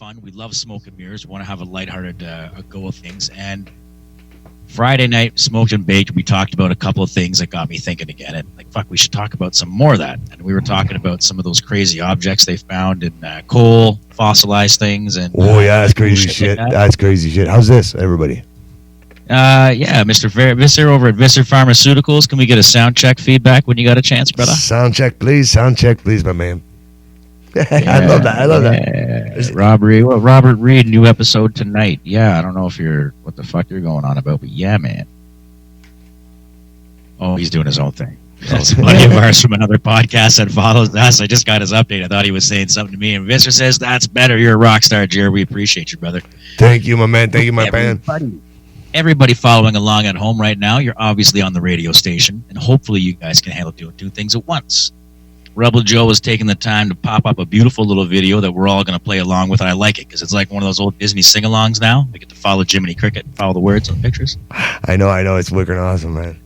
fun. We love smoke and mirrors. We want to have a lighthearted go of things. And Friday night, Smoked and Baked, we talked about a couple of things that got me thinking again. And like, fuck, we should talk about some more of that. And we were talking about some of those crazy objects they found in coal, fossilized things. And that's crazy shit. That's crazy shit. How's this, everybody? Mr. over at Visser Pharmaceuticals, can we get a sound check feedback when you got a chance, brother? Sound check, please, my man. I love that. Robert Reed, new episode tonight. Yeah, I don't know what the fuck you're going on about, but yeah, man. Oh, he's doing his own thing. That's a buddy of ours from another podcast that follows us. I just got his update. I thought he was saying something to me, and Visser says, that's better. You're a rock star, Jared. We appreciate you, brother. Thank you, my man. Thank you, my man. Everybody following along at home right now, you're obviously on the radio station, and hopefully you guys can handle doing two things at once. Rebel Joe has taken the time to pop up a beautiful little video that we're all going to play along with, and I like it because it's like one of those old Disney sing-alongs now. I get to follow Jiminy Cricket and follow the words on the pictures. I know. It's wicked awesome, man.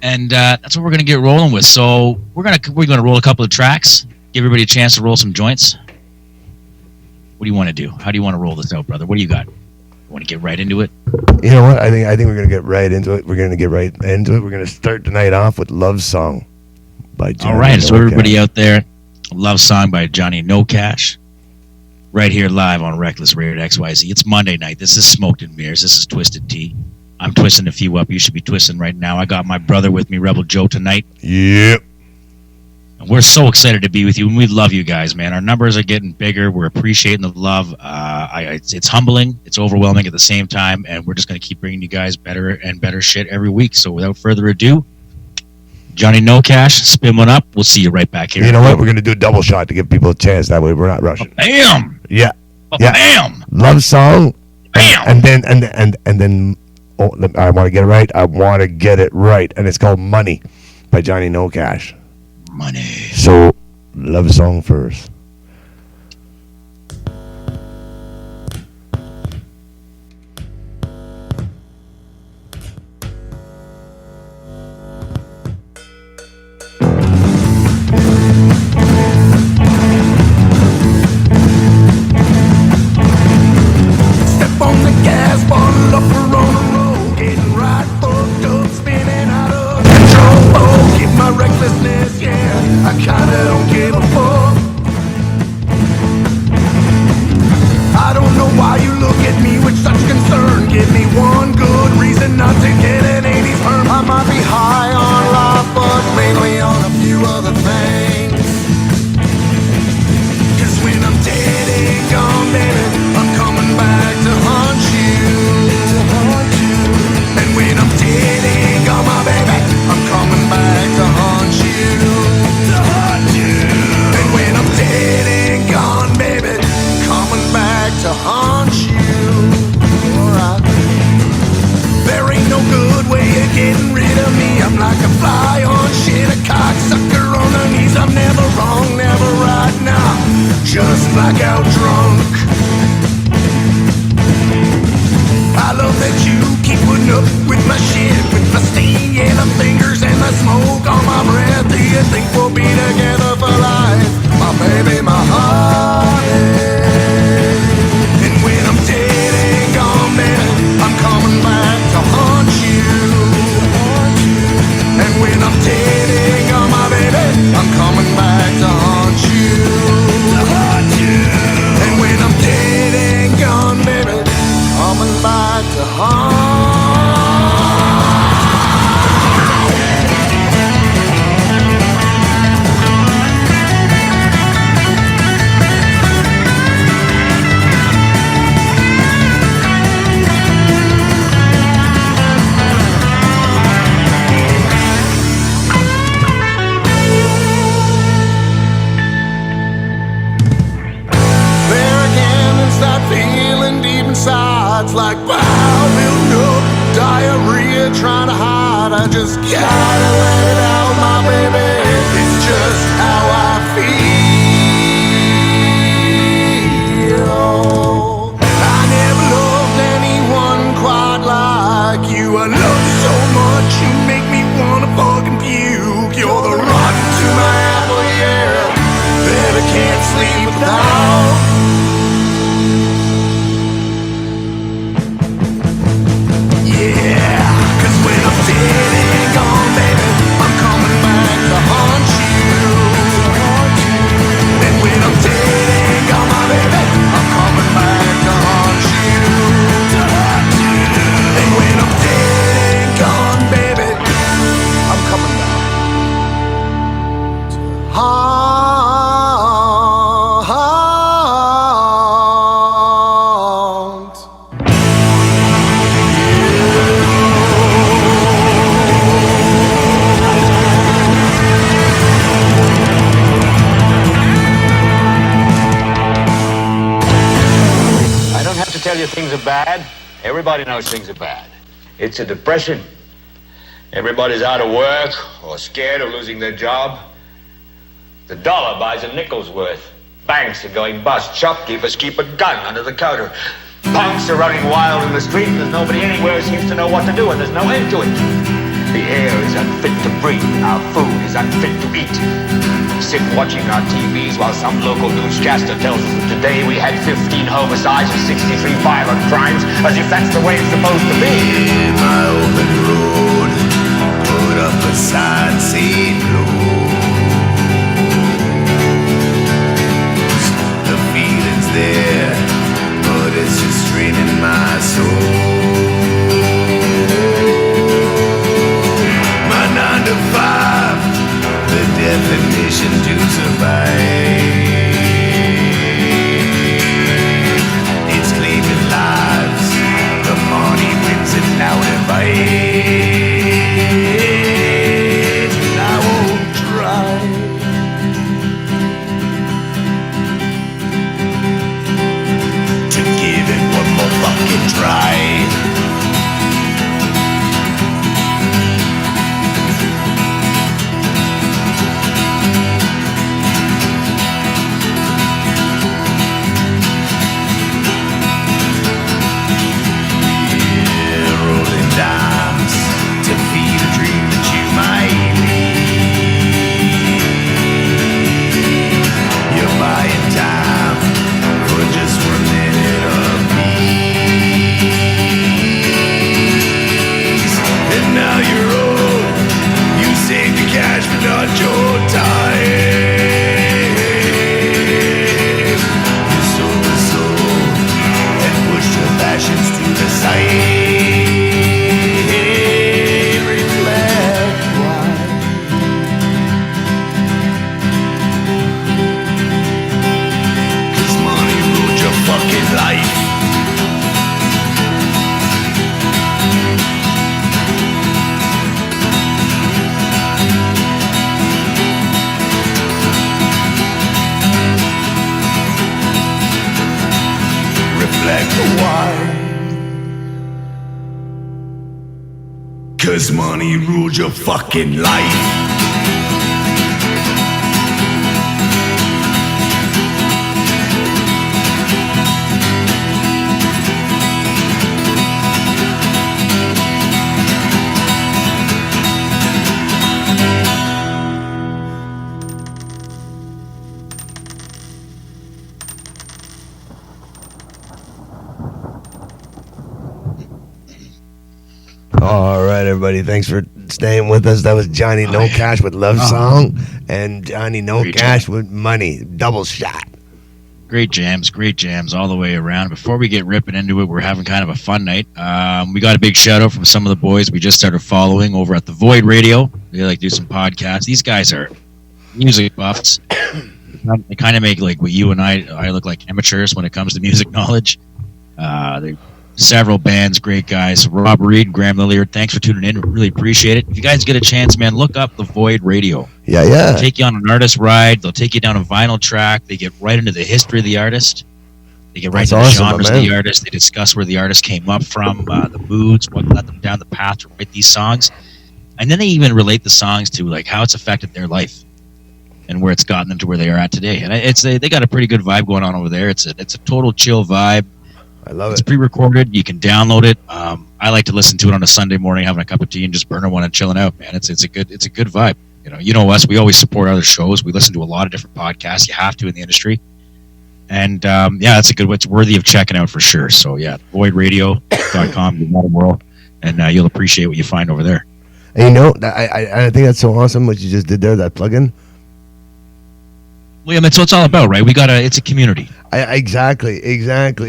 And that's what we're going to get rolling with. So we're going to roll a couple of tracks, give everybody a chance to roll some joints. What do you want to do? How do you want to roll this out, brother? What do you got? Want to get right into it? You know what? I think we're going to get right into it. We're going to start the night off with Love Song by Johnny. All right, so everybody out there, Love Song by Johnny Nocash, right here live on RecklessRadio.xyz. It's Monday night. This is Smoked and Mirrors. This is TwistedTee. I'm twisting a few up. You should be twisting right now. I got my brother with me, Rebel Joe, tonight. Yep. And we're so excited to be with you, and we love you guys, man. Our numbers are getting bigger. We're appreciating the love. It's humbling. It's overwhelming at the same time, and we're just going to keep bringing you guys better and better shit every week. So without further ado, Johnny Nocash, spin one up. We'll see you right back here. You know what? We're going to do a double shot to give people a chance. That way we're not rushing. Bam! Yeah. Bam! Love Song. Bam! And then I want to get it right. I want to get it right. And it's called Money by Johnny Nocash. Money. So, Love Song first. tell you things are bad? Everybody knows things are bad. It's a depression. Everybody's out of work or scared of losing their job. The dollar buys a nickel's worth. Banks are going bust. Shopkeepers keep a gun under the counter. Punks are running wild in the street, and there's nobody anywhere who seems to know what to do, and there's no end to it. The air is unfit to breathe. Our food is unfit to eat. We sit watching our TVs while some local newscaster tells us that today we had 15 homicides and 63 violent crimes, as if that's the way it's supposed to be. In my open road, put up a sign saying close. The feeling's there, but it's just straining my soul. My 9 to 5, the definition to survive. It's claiming lives, the money wins it now and fight. I won't try to give it one more fucking try. Cause money rules your fucking life. All right, everybody. Thanks for staying with us. That was Johnny Nocash with Love Song and Johnny Nocash with Money. Double shot. Great jams all the way around. Before we get ripping into it, we're having kind of a fun night. We got a big shout out from some of the boys we just started following over at the Void Radio. They like to do some podcasts. These guys are music buffs. They kind of make like what you and I look like amateurs when it comes to music knowledge. They several bands, great guys. Rob Reed, Graham Lilliard, thanks for tuning in. Really appreciate it. If you guys get a chance, man, look up the Void Radio. Yeah. They'll take you on an artist ride. They'll take you down a vinyl track. They get right into the history of the artist. They get right into the genres of the artist. They discuss where the artist came up from, the moods, what led them down the path to write these songs. And then they even relate the songs to like how it's affected their life and where it's gotten them to where they are at today. And they got a pretty good vibe going on over there. It's a total chill vibe. I love it. It's pre-recorded. You can download it. I like to listen to it on a Sunday morning, having a cup of tea and just burning one and chilling out, man. It's a good vibe. You know us. We always support other shows. We listen to a lot of different podcasts. You have to in the industry. And it's worthy of checking out for sure. So yeah, voidradio.com, your modern world, and you'll appreciate what you find over there. And I think that's so awesome what you just did there, that plugin. Well, that's what it's all about, right? It's a community. Exactly.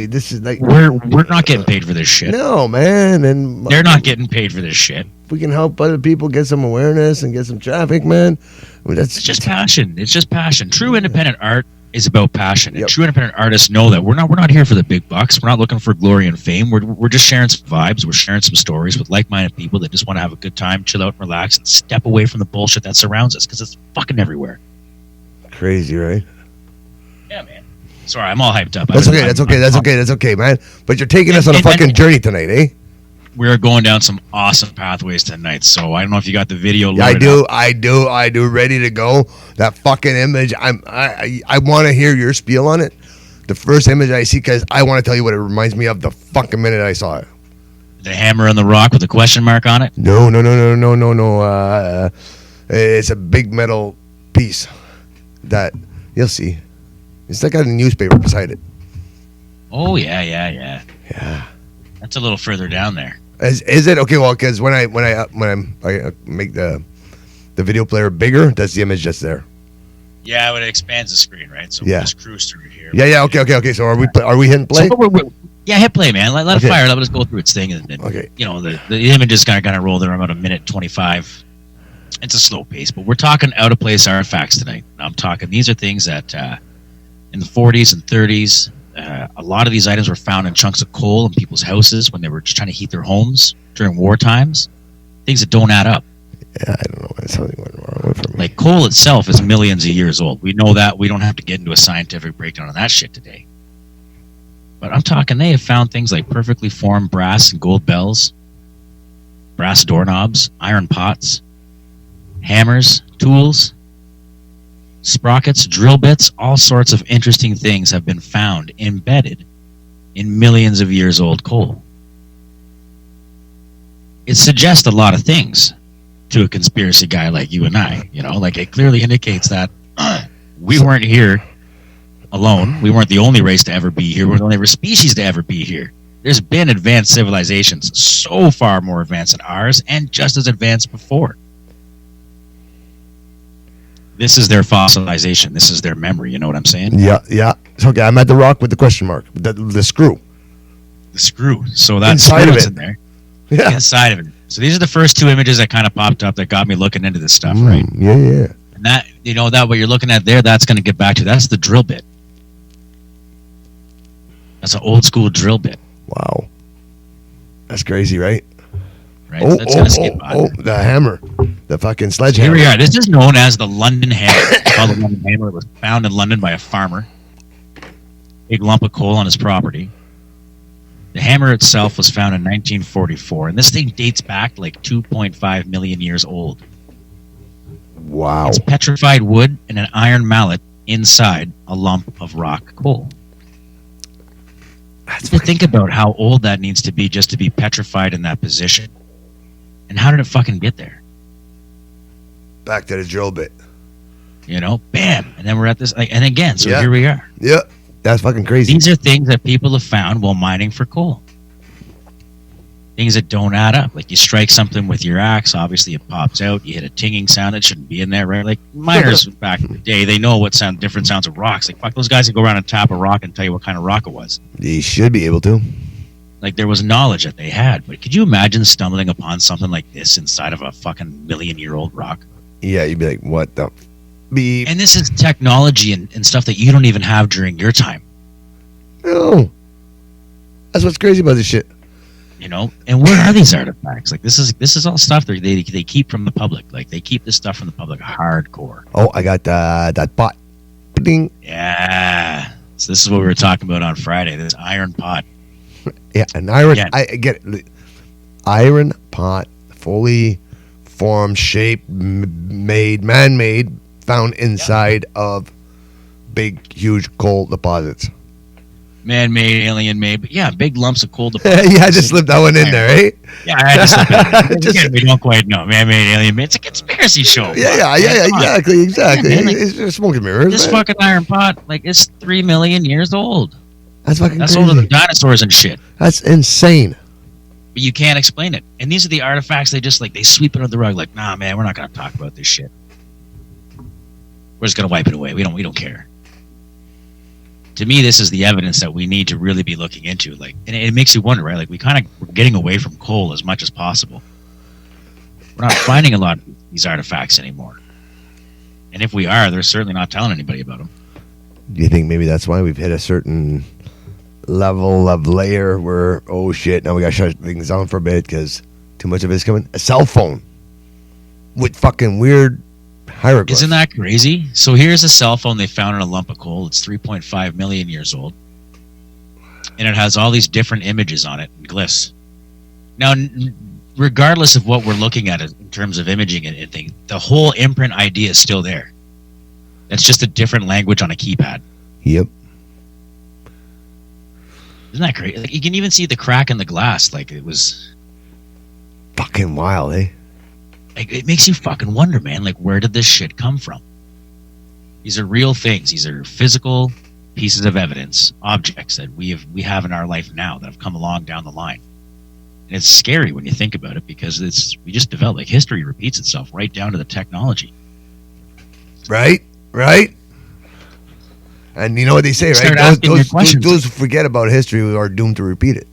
This is like we're not getting paid for this shit. No, man, and they're not getting paid for this shit. If we can help other people get some awareness and get some traffic, man. It's just passion. It's just passion. True independent art is about passion. And true independent artists know that we're not here for the big bucks. We're not looking for glory and fame. We're just sharing some vibes. We're sharing some stories with like-minded people that just want to have a good time, chill out, and relax, and step away from the bullshit that surrounds us because it's fucking everywhere. Crazy, right? Yeah, man. Sorry, I'm all hyped up. That's okay, man. But you're taking us on a fucking journey tonight, eh? We're going down some awesome pathways tonight. So I don't know if you got the video loaded I do. Ready to go. That fucking image. I want to hear your spiel on it. The first image I see, because I want to tell you what it reminds me of the fucking minute I saw it. The hammer on the rock with a question mark on it? No. It's a big metal piece that you'll see. It's like a newspaper beside it. Oh yeah. Yeah. That's a little further down there. Is it okay? Well, because when I make the video player bigger, that's the image that's there. Yeah, when it expands the screen, right? So we'll just cruise through here. Yeah. Okay. So are we hitting play? So hit play, man. Let it fire. Let us go through its thing, and okay. You know, the image is kind of roll there about a minute 25. It's a slow pace, but we're talking out of place artifacts tonight. I'm talking these are things that in the 40s and 30s, a lot of these items were found in chunks of coal in people's houses when they were just trying to heat their homes during war times. Things that don't add up. Yeah, I don't know why something went wrong for me. Like coal itself is millions of years old. We know that. We don't have to get into a scientific breakdown on that shit today. But I'm talking they have found things like perfectly formed brass and gold bells, brass doorknobs, iron pots, hammers, tools, sprockets, drill bits, all sorts of interesting things have been found embedded in millions of years old coal. It suggests a lot of things to a conspiracy guy like you and I, you know, like it clearly indicates that we weren't here alone. We weren't the only race to ever be here. We're the only species to ever be here. There's been advanced civilizations so far more advanced than ours and just as advanced before. This is their fossilization. This is their memory. You know what I'm saying? Yeah. It's okay. I'm at the rock with the question mark. The screw. The screw. So that's inside of it. In there. Yeah. Inside of it. So these are the first two images that kind of popped up that got me looking into this stuff, right? Yeah. And that, you know, that what you're looking at there, that's going to get back to. That's the drill bit. That's an old school drill bit. Wow. That's crazy, right? Right. That's gonna skip by. The hammer. The fucking sledgehammer. Here we are. This is known as the London hammer. It's called the London hammer. It was found in London by a farmer. Big lump of coal on his property. The hammer itself was found in 1944, and this thing dates back like 2.5 million years old. Wow. It's petrified wood and an iron mallet inside a lump of rock coal. Think about how old that needs to be just to be petrified in that position. And how did it fucking get there? Back to the drill bit. You know, bam. And then we're at this, and again, so here we are. Yeah, that's fucking crazy. These are things that people have found while mining for coal. Things that don't add up. Like you strike something with your axe, obviously it pops out. You hit a tinging sound that shouldn't be in there, right? Like miners back in the day, they know what different sounds of rocks. Like fuck, those guys can go around and tap a rock and tell you what kind of rock it was. They should be able to. Like there was knowledge that they had, but could you imagine stumbling upon something like this inside of a fucking million-year-old rock? Yeah, you'd be like, what the beep? And this is technology and stuff that you don't even have during your time. No. That's what's crazy about this shit. You know? And where are these artifacts? Like this is all stuff they keep from the public. Like they keep this stuff from the public hardcore. Oh, I got that pot. Ding. Yeah. So this is what we were talking about on Friday, this iron pot. Yeah, an iron. I get it. Iron pot, fully formed, shaped, man-made, found inside of big, huge coal deposits. Man-made, alien-made, but yeah, big lumps of coal deposits. Yeah, I just slipped that one in there, eh? Yeah, I just slipped it in. Again, we don't quite know. Man-made, alien-made. It's a conspiracy show. Yeah, exactly. Yeah, man, like, it's smoke and mirrors. This fucking iron pot, like, it's 3 million years old. That's fucking That's crazy. older than dinosaurs and shit. That's insane. But you can't explain it. And these are the artifacts they just, like, they sweep it under the rug. Like, nah, man, we're not going to talk about this shit. We're just going to wipe it away. We don't care. To me, this is the evidence that we need to really be looking into. Like, and it makes you wonder, right? Like, we're getting away from coal as much as possible. We're not finding a lot of these artifacts anymore. And if we are, they're certainly not telling anybody about them. Do you think maybe that's why we've hit a certain level of layer where, oh shit, now we got to shut things down for a bit because too much of it's coming? A cell phone with fucking weird Hieroglyphs. Isn't that crazy? So here's a cell phone they found in a lump of coal. It's 3.5 million years old. And it has all these different images on it and glyphs. Now, regardless of what we're looking at in terms of imaging and things, the whole imprint idea is still there. That's just a different language on a keypad. Yep. Isn't that crazy? Like, you can even see the crack in the glass. Like, it was Fucking wild, eh? like, it makes you fucking wonder, man. Like, where did this shit come from? These are real things. These are physical pieces of evidence, objects that we have in our life now that have come along down the line. And it's scary when you think about it, because we just developed, like, history repeats itself right down to the technology. Right? And you know what they say, Start right? asking your questions. Those who forget about history are doomed to repeat it.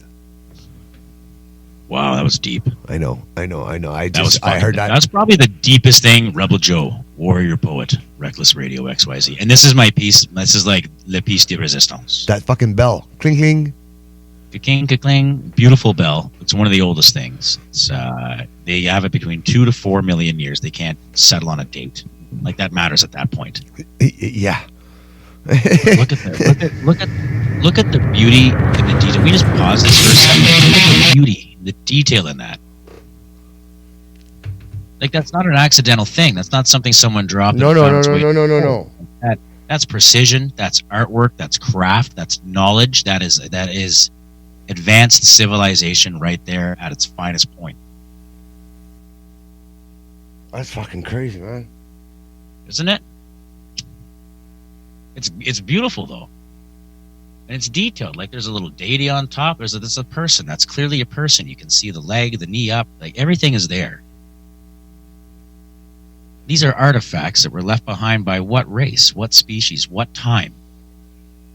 Wow, that was deep. I know. I I heard that. That's probably the deepest thing. Rebel Joe, warrior poet, Reckless Radio XYZ. And this is my piece. This is like Le Piece de Resistance. That fucking bell. Cling, cling. Ka-king, ka-cling. Beautiful bell. It's one of the oldest things. It's, they have it between 2 to 4 million years. They can't settle on a date. Like, that matters at that point. Yeah. Look at the beauty and the detail. We just pause this for a second. Look at the beauty, the detail in that. Like, that's not an accidental thing. That's not something someone dropped. No. That's precision. That's artwork. That's craft. That's knowledge. That is advanced civilization right there at its finest point. That's fucking crazy, man. Isn't it? It's beautiful, though. And it's detailed. Like, there's a little deity on top. There's a person. That's clearly a person. You can see the leg, the knee up. Like, everything is there. These are artifacts that were left behind by what race, what species, what time.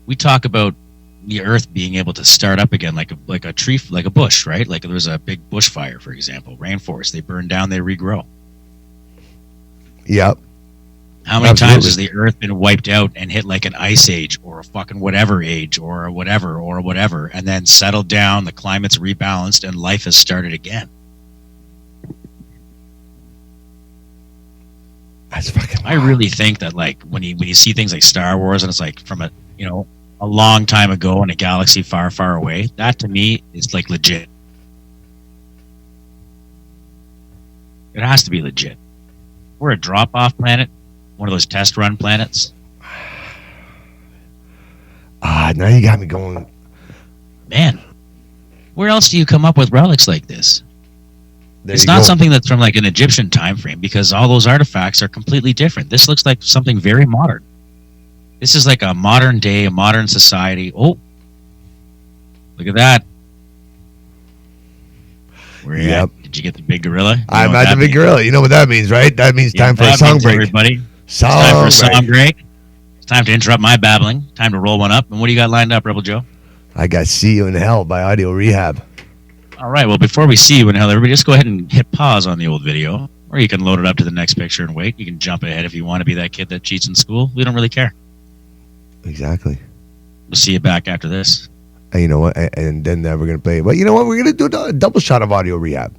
We talk about the Earth being able to start up again, like a tree, like a bush, right? Like, there was a big bushfire, for example, rainforest. They burn down, they regrow. Yep. How many times has the Earth been wiped out and hit like an ice age or a fucking whatever age or whatever, and then settled down, the climate's rebalanced, and life has started again? That's fucking wild. I really think that, like, when you see things like Star Wars and it's like from a long time ago in a galaxy far, far away, that to me is like legit. It has to be legit. We're a drop-off planet, one of those test run planets. Now you got me going. Man, where else do you come up with relics like this? It's not something that's from like an Egyptian time frame, because all those artifacts are completely different. This looks like something very modern. This is like a modern day, a modern society. Oh, look at that. Where you at? Did you get the big gorilla? I'm at the big gorilla. You know what that means, right? That means time for a song break. Everybody. Time for a song break. It's time to interrupt my babbling. Time to roll one up. And what do you got lined up, Rebel Joe? I got See You in Hell by Audio Rehab. All right. Well, before we see you in hell, everybody just go ahead and hit pause on the old video. Or you can load it up to the next picture and wait. You can jump ahead if you want to be that kid that cheats in school. We don't really care. Exactly. We'll see you back after this. And you know what? And then we're going to play. But you know what? We're going to do a double shot of Audio Rehab.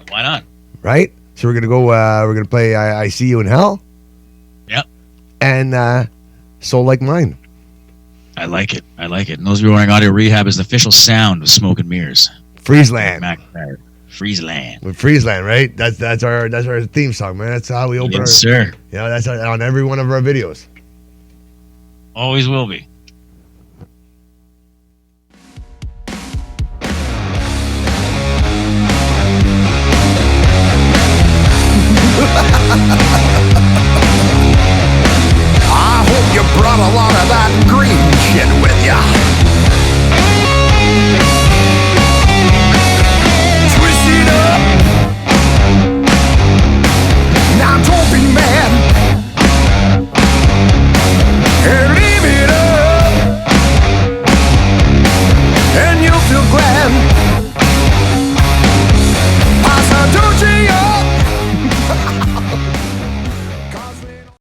Why not? Right? So we're going to go, we're going to play I See You in Hell. Yep. And Soul Like Mine. I like it. And those of you wearing Audio Rehab is the official sound of Smoke and Mirrors. Friesland. Friesland. With Friesland, right? That's our theme song, man. That's how we open Yes, sir. Yeah, that's on every one of our videos. Always will be. I hope you brought a lot of that green shit with ya.